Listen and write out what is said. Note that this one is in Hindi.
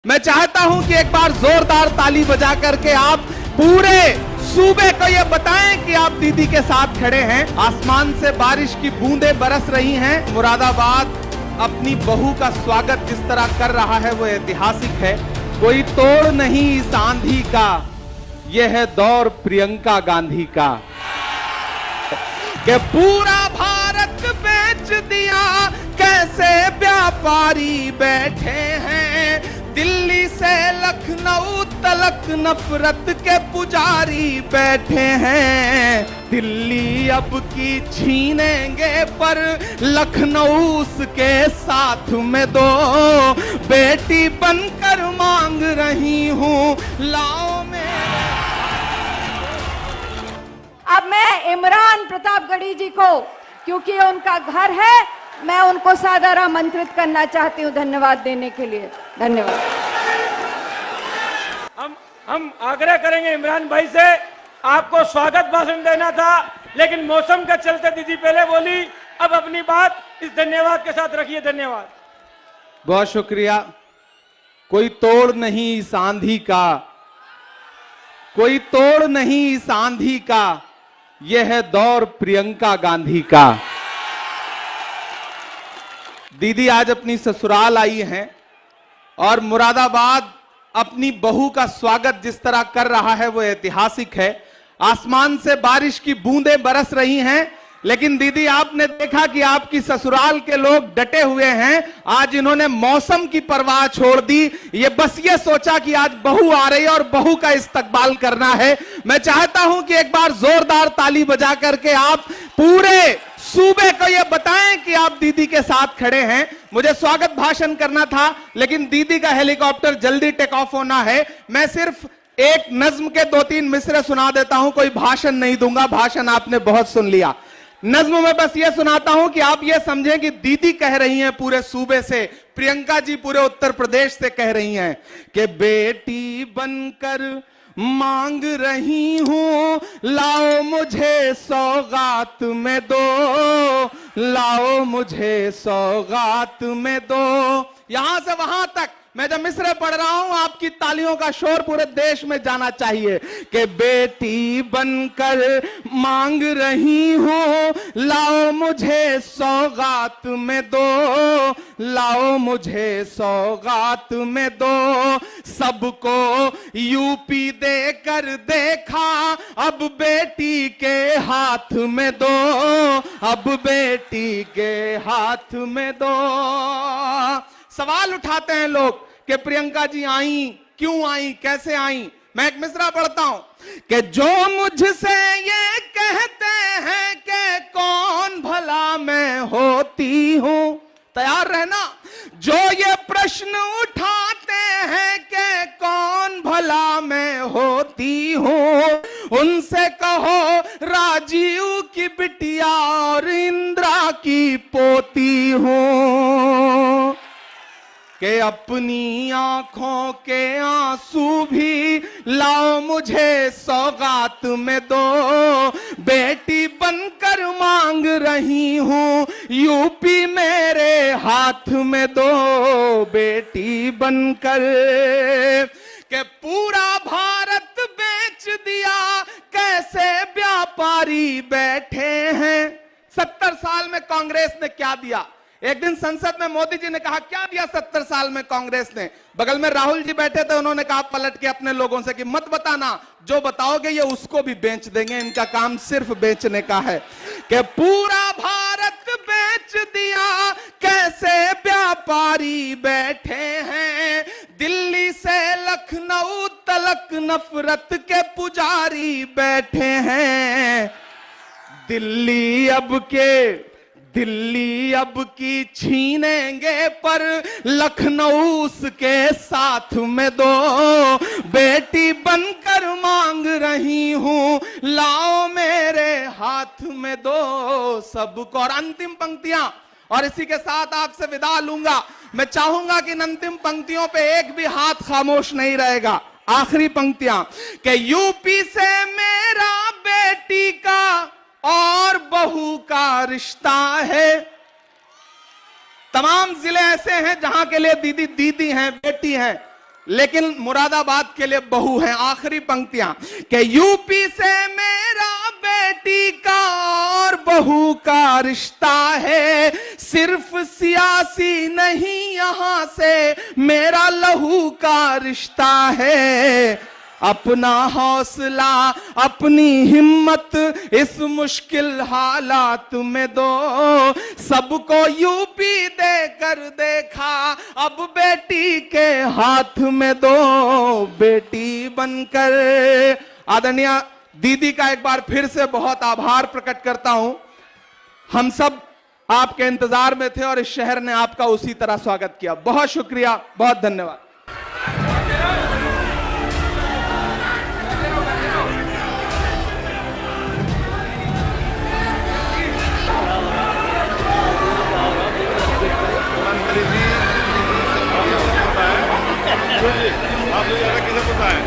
मैं चाहता हूं कि एक बार जोरदार ताली बजा करके आप पूरे सूबे को ये बताएं कि आप दीदी के साथ खड़े हैं। आसमान से बारिश की बूंदें बरस रही हैं। मुरादाबाद अपनी बहू का स्वागत जिस तरह कर रहा है वो ऐतिहासिक है। कोई तोड़ नहीं इस आंधी का, यह है दौर प्रियंका गांधी का। कि पूरा भारत बेच दिया, कैसे व्यापारी बैठे हैं। दिल्ली से लखनऊ तलक नफरत के पुजारी बैठे हैं। दिल्ली अब की छीनेंगे पर लखनऊ उसके साथ में दो। बेटी बनकर मांग रही हूँ, लाओ मेरे। अब मैं इमरान प्रतापगढ़ी जी को, क्योंकि ये उनका घर है, मैं उनको सादर आमंत्रित करना चाहती हूँ धन्यवाद देने के लिए। धन्यवाद। हम आग्रह करेंगे इमरान भाई से, आपको स्वागत भाषण देना था लेकिन मौसम के चलते दीदी पहले बोली, अब अपनी बात इस धन्यवाद के साथ रखिए। धन्यवाद, बहुत शुक्रिया। कोई तोड़ नहीं इस आंधी का, कोई तोड़ नहीं इस आंधी का, यह है दौर प्रियंका गांधी का। दीदी आज अपनी ससुराल आई हैं और मुरादाबाद अपनी बहू का स्वागत जिस तरह कर रहा है वो ऐतिहासिक है। आसमान से बारिश की बूंदें बरस रही हैं, लेकिन दीदी आपने देखा कि आपकी ससुराल के लोग डटे हुए हैं। आज इन्होंने मौसम की परवाह छोड़ दी। ये बस ये सोचा कि आज बहू आ रही है और बहू का इस्तकबाल करना है। मैं चाहता हूं कि एक बार जोरदार ताली बजा करके आप पूरे सूबे को ये बताएं कि आप दीदी के साथ खड़े हैं। मुझे स्वागत भाषण करना था लेकिन दीदी का हेलीकॉप्टर जल्दी टेक ऑफ होना है। मैं सिर्फ एक नज्म के 2-3 मिसरे सुना देता हूं, कोई भाषण नहीं दूंगा, भाषण आपने बहुत सुन लिया। नज्म में बस ये सुनाता हूं कि आप ये समझें कि दीदी कह रही हैं पूरे सूबे से, प्रियंका जी पूरे उत्तर प्रदेश से कह रही हैं कि बेटी बनकर मांग रही हूं, लाओ मुझे सौगात में दो, लाओ मुझे सौगात में दो। यहां से वहां तक मैं जब मिसरे पढ़ रहा हूं, आपकी तालियों का शोर पूरे देश में जाना चाहिए कि बेटी बनकर मांग रही हूं, लाओ मुझे सौगात में दो, लाओ मुझे सौगात में दो। सबको यूपी देकर देखा, अब बेटी के हाथ में दो, अब बेटी के हाथ में दो। सवाल उठाते हैं लोग कि प्रियंका जी आई, क्यों आई, कैसे आई। मैं एक मिसरा पढ़ता हूं कि जो मुझसे ये कहते हैं कि कौन भला मैं होती हूं, तैयार रहना। जो ये प्रश्न उठाते हैं कि कौन भला मैं होती हूं, उनसे कहो राजीव की बिटिया और इंदिरा की पोती हूं। कि अपनी आंखों के आंसू भी लाओ मुझे सौगात में दो। बेटी बनकर मांग रही हूं, यूपी मेरे हाथ में दो, बेटी बनकर। कि पूरा भारत बेच दिया, कैसे व्यापारी बैठे हैं। 70 साल में कांग्रेस ने क्या दिया। एक दिन संसद में मोदी जी ने कहा क्या दिया 70 साल में कांग्रेस ने। बगल में राहुल जी बैठे थे, उन्होंने कहा पलट के अपने लोगों से कि मत बताना, जो बताओगे ये उसको भी बेच देंगे, इनका काम सिर्फ बेचने का है। कि पूरा भारत बेच दिया, कैसे व्यापारी बैठे हैं। दिल्ली से लखनऊ तलक नफरत के पुजारी बैठे हैं। दिल्ली अब की छीनेंगे पर लखनऊ उसके साथ में दो। बेटी बनकर मांग रही हूं, लाओ मेरे हाथ में दो सबको। और अंतिम पंक्तियां, और इसी के साथ आपसे विदा लूंगा। मैं चाहूंगा कि इन अंतिम पंक्तियों पे एक भी हाथ खामोश नहीं रहेगा। आखिरी पंक्तियां कि यूपी से मेरा बेटी का और बहू का रिश्ता है। तमाम जिले ऐसे हैं जहां के लिए दीदी दीदी हैं, बेटी हैं। लेकिन मुरादाबाद के लिए बहू है। आखिरी पंक्तियां कि यूपी से मेरा बेटी का और बहू का रिश्ता है, सिर्फ सियासी नहीं यहां से मेरा लहू का रिश्ता है। अपना हौसला अपनी हिम्मत इस मुश्किल हालात में दो, सबको यूपी देकर देखा अब बेटी के हाथ में दो, बेटी बनकर। आदरणीय दीदी का एक बार फिर से बहुत आभार प्रकट करता हूं। हम सब आपके इंतजार में थे और इस शहर ने आपका उसी तरह स्वागत किया। बहुत शुक्रिया, बहुत धन्यवाद। आप लोग किसे पता है?